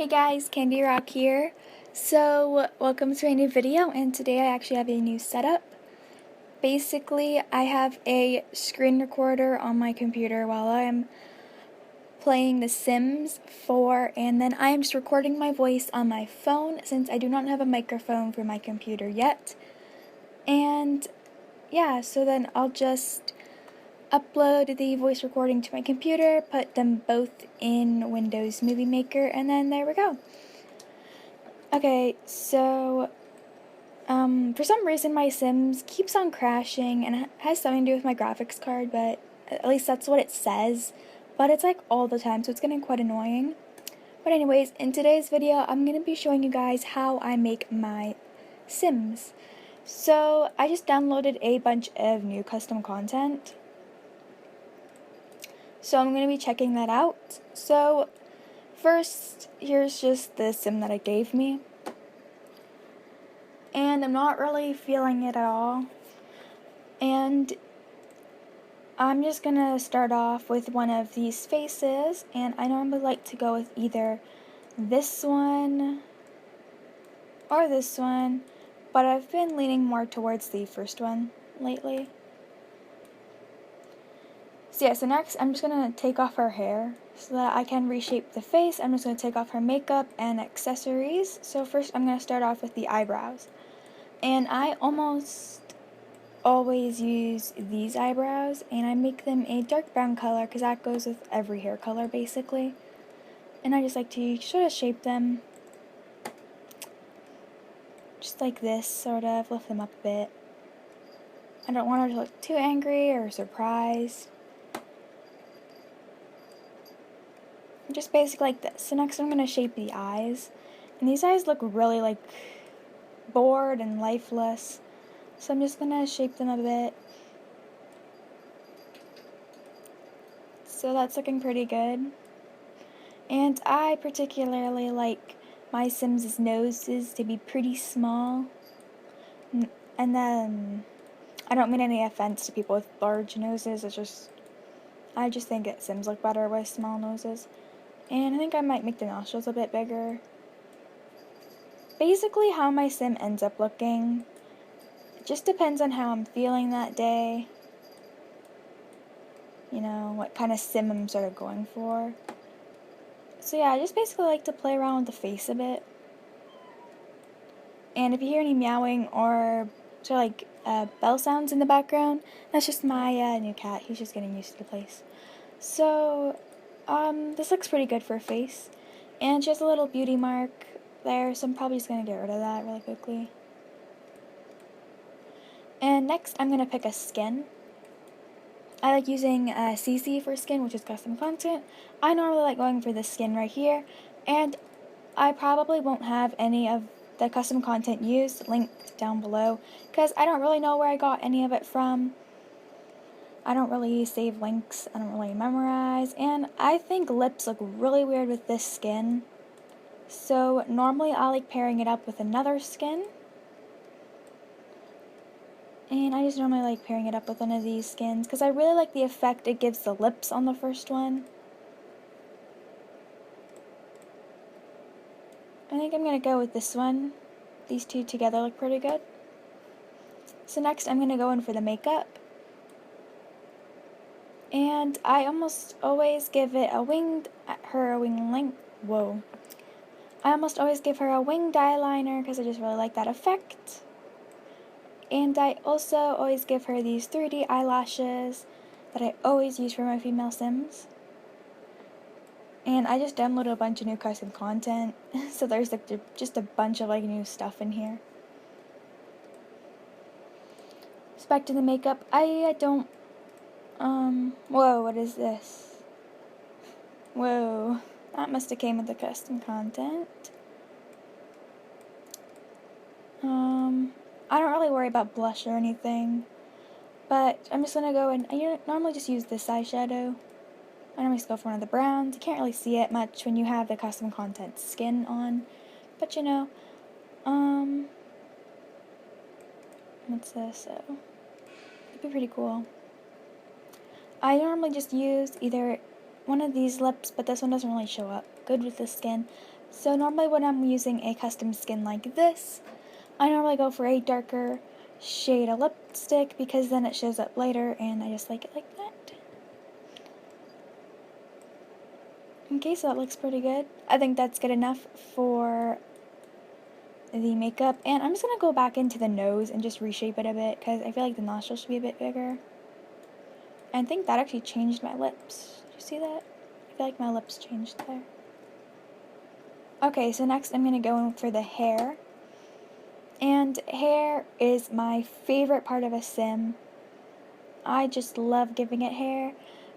Hey guys, Candy Rock here. So, welcome to a new video, and today I actually have a new setup. Basically, I have a screen recorder on my computer while I'm playing The Sims 4, and then I am just recording my voice on my phone since I do not have a microphone for my computer yet. And yeah, so then I'll just upload the voice recording to my computer, put them both in Windows Movie Maker, and then there we go. Okay, so, for some reason my Sims keeps on crashing, and it has something to do with my graphics card, but at least that's what it says, but it's like all the time, so it's getting quite annoying. But anyways, in today's video, I'm going to be showing you guys how I make my Sims. So, I just downloaded a bunch of new custom content, so I'm going to be checking that out. So, first, here's just the sim that it gave me. And I'm not really feeling it at all. And I'm just gonna start off with one of these faces, and I normally like to go with either this one or this one, but I've been leaning more towards the first one lately. So yeah, so next I'm just gonna take off her hair so that I can reshape the face. I'm just gonna take off her makeup and accessories. So first I'm gonna start off with the eyebrows. And I almost always use these eyebrows, and I make them a dark brown color because that goes with every hair color basically. And I just like to sort of shape them just like this, sort of lift them up a bit. I don't want her to look too angry or surprised. Just basically like this. So next I'm going to shape the eyes, and these eyes look really like bored and lifeless. So I'm just going to shape them a bit. So that's looking pretty good. And I particularly like my Sims' noses to be pretty small. And then, I don't mean any offense to people with large noses, I just think that Sims look better with small noses. And I think I might make the nostrils a bit bigger. Basically how my Sim ends up looking, it just depends on how I'm feeling that day. You know, what kind of Sim I'm sort of going for. So yeah, I just basically like to play around with the face a bit. And if you hear any meowing or sort of like bell sounds in the background, that's just my new cat. He's just getting used to the place. So, this looks pretty good for a face. And she has a little beauty mark there, so I'm probably just going to get rid of that really quickly. And next, I'm going to pick a skin. I like using CC for skin, which is custom content. I normally like going for this skin right here, and I probably won't have any of the custom content used linked down below, because I don't really know where I got any of it from. I don't really save links, I don't really memorize, and I think lips look really weird with this skin. So normally I like pairing it up with another skin. And I just normally like pairing it up with one of these skins because I really like the effect it gives the lips on the first one. I think I'm going to go with this one. These two together look pretty good. So next I'm going to go in for the makeup. And I almost always give it a winged, I almost always give her a winged eyeliner because I just really like that effect. And I also always give her these 3D eyelashes that I always use for my female Sims. And I just downloaded a bunch of new custom content, so there's like just a bunch of like new stuff in here. So back to the makeup, I don't, whoa, what is this? Whoa, that must have came with the custom content. I don't really worry about blush or anything, but I'm just gonna go and I normally just use this eyeshadow. I normally just go for one of the browns. You can't really see it much when you have the custom content skin on, but you know, what's this? So, it'd be pretty cool. I normally just use either one of these lips, but this one doesn't really show up good with the skin. So normally when I'm using a custom skin like this, I normally go for a darker shade of lipstick because then it shows up lighter and I just like it like that. Okay, so that looks pretty good. I think that's good enough for the makeup, and I'm just going to go back into the nose and just reshape it a bit because I feel like the nostrils should be a bit bigger. And I think that actually changed my lips. Did you see that? I feel like my lips changed there. Okay, so next I'm going to go in for the hair. And hair is my favorite part of a sim. I just love giving it hair.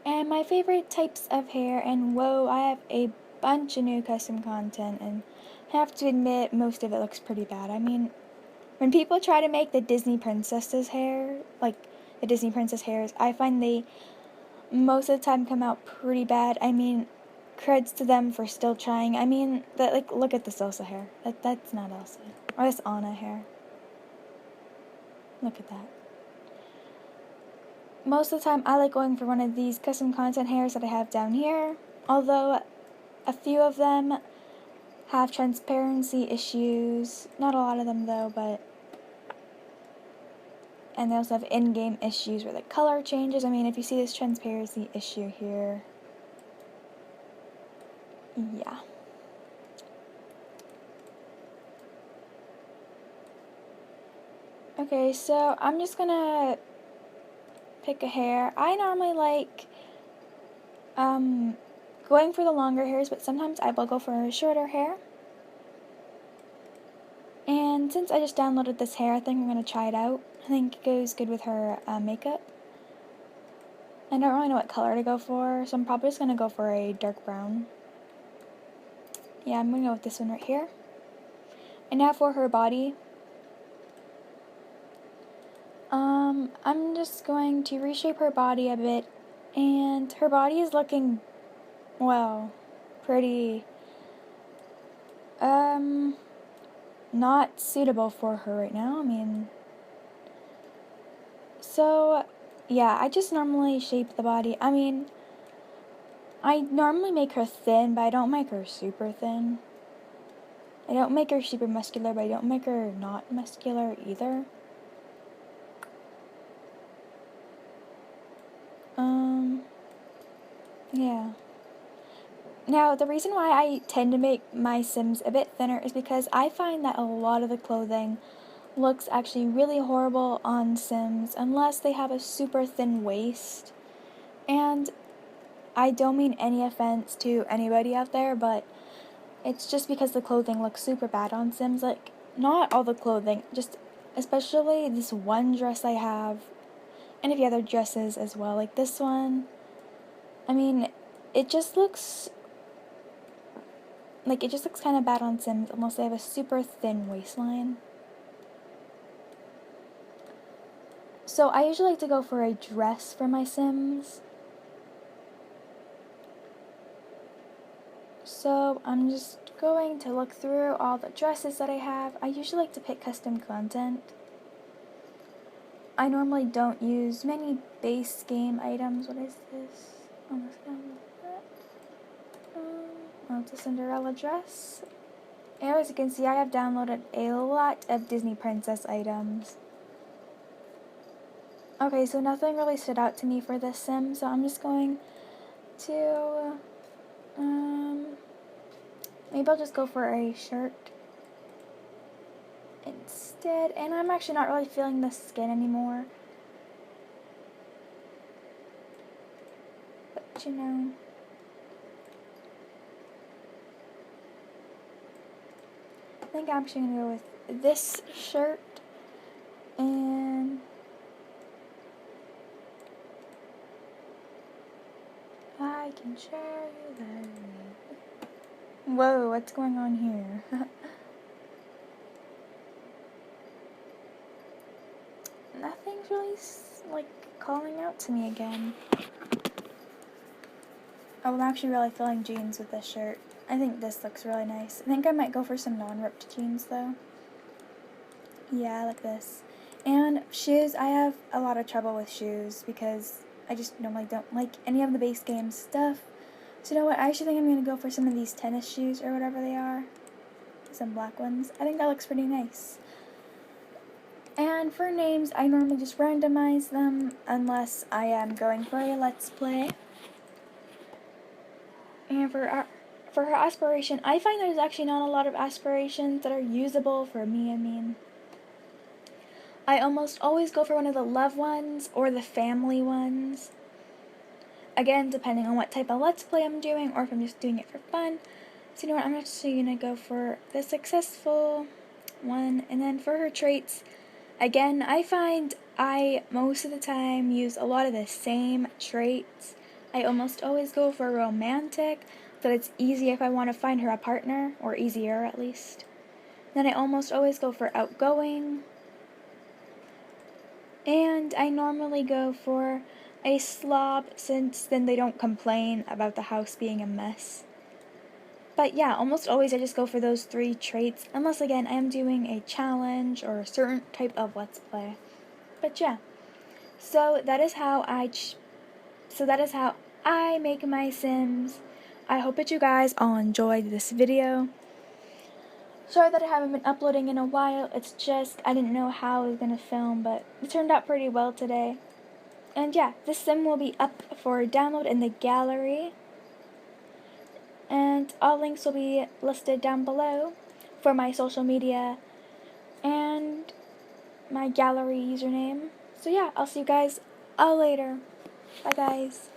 And my favorite types of hair, and whoa, I have a bunch of new custom content, and I have to admit most of it looks pretty bad. I mean, when people try to make the Disney princess's hair, like the Disney princess hairs, I find they most of the time come out pretty bad. I mean, creds to them for still trying. I mean, that, like, look at this Elsa hair. That's not Elsa. Or this Anna hair. Look at that. Most of the time I like going for one of these custom content hairs that I have down here, although a few of them have transparency issues. Not a lot of them though, but... And they also have in-game issues where the color changes. I mean, if you see this transparency issue here, yeah. Okay, so I'm just gonna pick a hair. I normally like going for the longer hairs, but sometimes I will go for shorter hair. And since I just downloaded this hair, I think I'm going to try it out. I think it goes good with her makeup. I don't really know what color to go for, so I'm probably just going to go for a dark brown. Yeah, I'm going to go with this one right here. And now for her body. I'm just going to reshape her body a bit. And her body is looking, well, pretty, not suitable for her right now. I mean, so, yeah, I just normally shape the body. I mean, I normally make her thin, but I don't make her super thin. I don't make her super muscular, but I don't make her not muscular either. Yeah. Now, the reason why I tend to make my Sims a bit thinner is because I find that a lot of the clothing looks actually really horrible on Sims unless they have a super thin waist. And I don't mean any offense to anybody out there, but it's just because the clothing looks super bad on Sims. Like, not all the clothing, just especially this one dress I have, and a few other dresses as well, like this one. I mean, it just looks kind of bad on Sims unless they have a super thin waistline. So I usually like to go for a dress for my Sims. So I'm just going to look through all the dresses that I have. I usually like to pick custom content. I normally don't use many base game items. What is this? Almost done with that. Oh, it's a Cinderella dress. And as you can see, I have downloaded a lot of Disney princess items. Okay, so nothing really stood out to me for this sim, so I'm just going to, maybe I'll just go for a shirt instead. And I'm actually not really feeling the skin anymore. But you know, I think I'm actually going to go with this shirt. And I can show you that. Whoa, what's going on here? Nothing's really, like, calling out to me again. Oh, I'm actually really feeling jeans with this shirt. I think this looks really nice. I think I might go for some non-ripped jeans, though. Yeah, like this. And shoes, I have a lot of trouble with shoes because I just normally don't like any of the base game stuff. So you know what, I actually think I'm going to go for some of these tennis shoes or whatever they are. Some black ones. I think that looks pretty nice. And for names, I normally just randomize them unless I am going for a let's play. And for her aspiration, I find there's actually not a lot of aspirations that are usable for me. I mean, I almost always go for one of the love ones or the family ones. Again, depending on what type of let's play I'm doing or if I'm just doing it for fun. So you know what, I'm actually going to go for the successful one. And then for her traits, again, I find I most of the time use a lot of the same traits. I almost always go for romantic, so it's easy if I want to find her a partner, or easier at least. Then I almost always go for outgoing. And I normally go for a slob, since then they don't complain about the house being a mess. But yeah, almost always I just go for those 3 traits, unless again I am doing a challenge or a certain type of let's play. But yeah, so that is how I make my Sims. I hope that you guys all enjoyed this video. Sorry that I haven't been uploading in a while. It's just I didn't know how I was gonna film, but it turned out pretty well today. And yeah, this sim will be up for download in the gallery. And all links will be listed down below for my social media and my gallery username. So yeah, I'll see you guys all later. Bye guys.